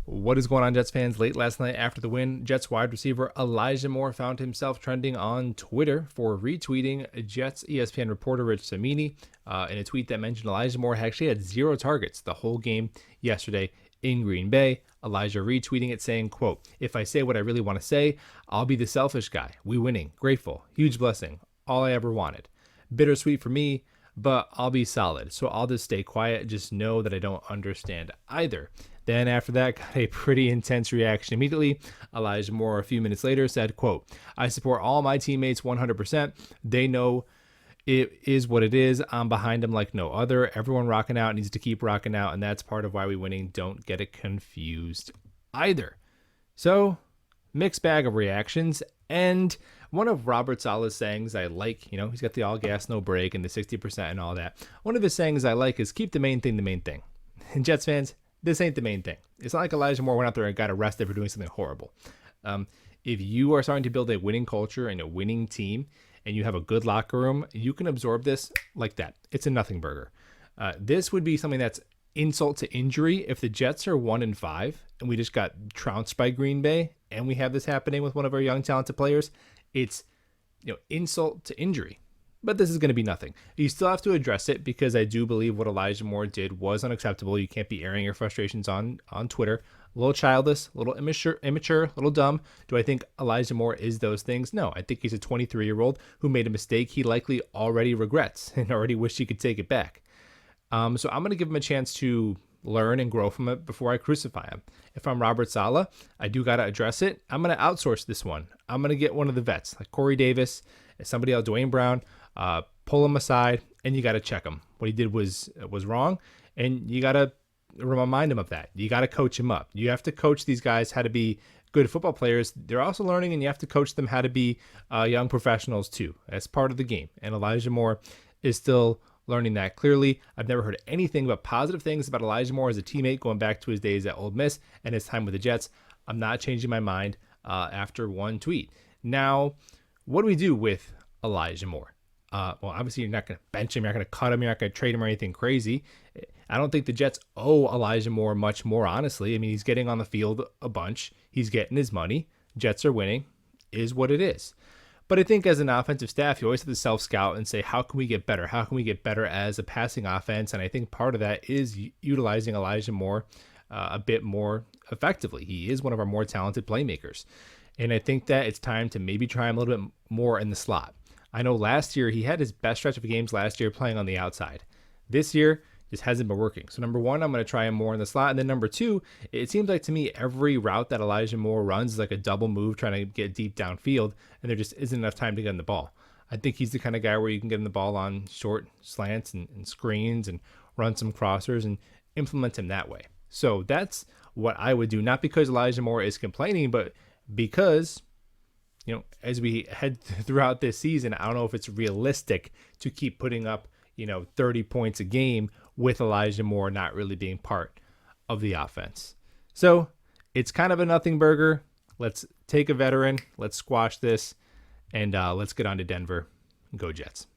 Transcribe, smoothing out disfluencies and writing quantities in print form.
What is going on, Jets fans? Late last night after the win, Jets wide receiver Elijah Moore found himself trending on Twitter for retweeting Jets ESPN reporter Rich Cimini in a tweet that mentioned Elijah Moore actually had 0 targets the whole game yesterday in Green Bay. Elijah retweeting it saying, quote, "If I say what I really want to say, I'll be the selfish guy. We winning. Grateful. Huge blessing. All I ever wanted. Bittersweet for me, but I'll be solid. So I'll just stay quiet. Just know that I don't understand either." Then after that, got a pretty intense reaction immediately. Elijah Moore, a few minutes later, said, quote, "I support all my teammates 100%. They know it is what it is. I'm behind them like no other. Everyone rocking out needs to keep rocking out, and that's part of why we winning. Don't get it confused either." So, mixed bag of reactions. And one of Robert Saleh's sayings I like, he's got the all gas, no break and the 60% and all that. One of his sayings I like is keep the main thing the main thing. And Jets fans, this ain't the main thing. It's not like Elijah Moore went out there and got arrested for doing something horrible. If you are starting to build a winning culture and a winning team and you have a good locker room, you can absorb this like that. It's a nothing burger. This would be something that's insult to injury if the Jets are 1-5 and we just got trounced by Green Bay and we have this happening with one of our young talented players. It's insult to injury. But this is going to be nothing. You still have to address it because I do believe what Elijah Moore did was unacceptable. You can't be airing your frustrations on Twitter. A little childish, a little immature, a little dumb. Do I think Elijah Moore is those things? No, I think he's a 23-year-old who made a mistake he likely already regrets and already wished he could take it back. So I'm going to give him a chance to learn and grow from it before I crucify him. If I'm Robert Saleh, I do got to address it. I'm going to outsource this one. I'm going to get one of the vets like Corey Davis, somebody else, Dwayne Brown. Pull him aside and you got to check him. What he did was wrong, and you got to remind him of that. You got to coach him up. You have to coach these guys how to be good football players. They're also learning, and you have to coach them how to be young professionals too. That's part of the game, and Elijah Moore is still learning that clearly. I've never heard anything but positive things about Elijah Moore as a teammate going back to his days at Ole Miss and his time with the Jets. I'm not changing my mind after one tweet. Now, what do we do with Elijah Moore? Well, obviously you're not going to bench him, you're not going to cut him, you're not going to trade him or anything crazy. I don't think the Jets owe Elijah Moore much more, honestly. I mean, he's getting on the field a bunch. He's getting his money. Jets are winning, is what it is. But I think as an offensive staff, you always have to self-scout and say, how can we get better? How can we get better as a passing offense? And I think part of that is utilizing Elijah Moore a bit more effectively. He is one of our more talented playmakers. And I think that it's time to maybe try him a little bit more in the slot. I know last year he had his best stretch of games last year playing on the outside. This year just hasn't been working. So number one, I'm going to try him more in the slot. And then number two, it seems like to me every route that Elijah Moore runs is like a double move trying to get deep downfield, and there just isn't enough time to get him the ball. I think he's the kind of guy where you can get him the ball on short slants and screens and run some crossers and implement him that way. So that's what I would do, not because Elijah Moore is complaining, but because as we head throughout this season, I don't know if it's realistic to keep putting up, 30 points a game with Elijah Moore not really being part of the offense. So it's kind of a nothing burger. Let's take a veteran. Let's squash this, and let's get on to Denver. Go Jets.